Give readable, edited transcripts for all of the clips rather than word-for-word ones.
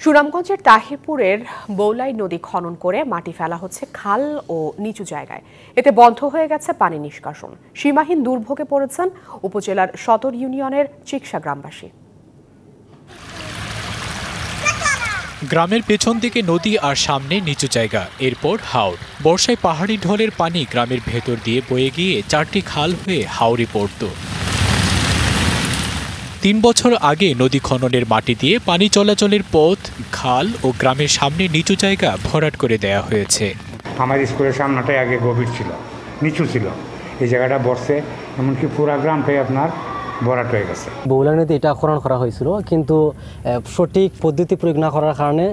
সুনামগঞ্জের তাহিরপুরের বৌলাই নদী খনন করে মাটি ফেলা হচ্ছে খাল ও নিচু জায়গায়। এতে বন্ধ হয়ে গেছে পানি নিষ্কাশন। সীমাহীন দুর্ভোগে পড়েছেন উপজেলার সদর ইউনিয়নের চিকসা গ্রামবাসী। গ্রামের পেছন দিকে নদী আর সামনে নিচু জায়গা, এরপর হাওর। বর্ষায় পাহাড়ি ঢলের পানি গ্রামের ভেতর দিয়ে বয়ে গিয়ে 4টি খাল হয়ে হাওরে পড়ত। 3 বছর আগে নদী খননের মাটি দিয়ে পানি চলাচলের পথ, খাল ও গ্রামের সামনে নিচু জায়গা ভরাট করে দেয়া হয়েছে। আমার স্কুলের সামনেটাই আগে গভীর ছিল, নিচু ছিল। এই জায়গাটা বর্ষে এমনকি পুরা গ্রামটাই আপনার ভরাট হয়ে গেছে। বৌলাই নদী এটা খনন করা হয়েছিল, কিন্তু সঠিক পদ্ধতি প্রয়োগ না করার কারণে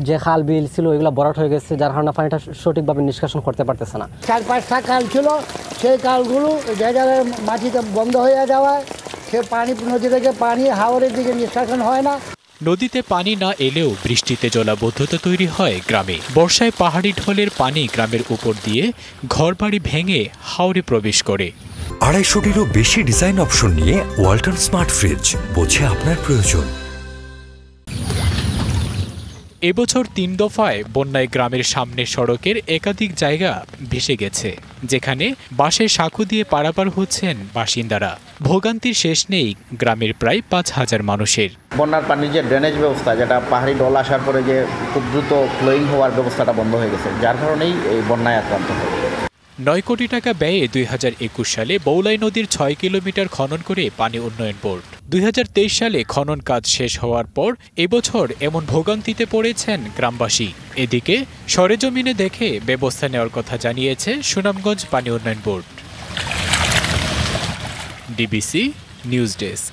যে খাল বিল ছিল এগুলো ভরাট হয়ে গেছে, যার কারণে পানিটা সঠিকভাবে নিষ্কাশন করতে পারতেছে না। 4-5টা খাল ছিল, সেই খালগুলো জায়গায় মাটিতে বন্ধ হয়ে যাওয়ায় সে পানি নদী থেকে পানি হাওরের দিকে নিষ্কাশন হয় না। নদীতে পানি না এলেও বৃষ্টিতে জলাবদ্ধতা তৈরি হয় গ্রামে। বর্ষায় পাহাড়ি ঢলের পানি গ্রামের উপর দিয়ে ঘরবাড়ি ভেঙে হাওরে প্রবেশ করে। 250টিরও বেশি ডিজাইন অপশন নিয়ে ওয়ালটন স্মার্ট ফ্রিজ, বোঝে আপনার প্রয়োজন। এবছর 3 দফায় বন্যায় গ্রামের সামনের সড়কের একাধিক জায়গা ভেসে গেছে, যেখানে বাঁশের সাঁকো দিয়ে পারাপার হচ্ছেন বাসিন্দারা। ভোগান্তির শেষ নেই গ্রামের প্রায় 5000 মানুষের। বন্যার পানির যে ড্রেনেজ ব্যবস্থা, যেটা পাহাড়ি ঢল আসার পরে যে খুব দ্রুত ফ্লোয়িং হওয়ার ব্যবস্থাটা বন্ধ হয়ে গেছে, যার কারণেই এই বন্যায় আক্রান্ত হয়। 9 কোটি টাকা ব্যয়ে 2021 সালে বৌলাই নদীর 6 কিলোমিটার খনন করে পানি উন্নয়ন বোর্ড। 2023 সালে খনন কাজ শেষ হওয়ার পর এবছর এমন ভোগান্তিতে পড়েছেন গ্রামবাসী। এদিকে সরেজমিনে দেখে ব্যবস্থা নেওয়ার কথা জানিয়েছে সুনামগঞ্জ পানি উন্নয়ন বোর্ড। DBC news desk.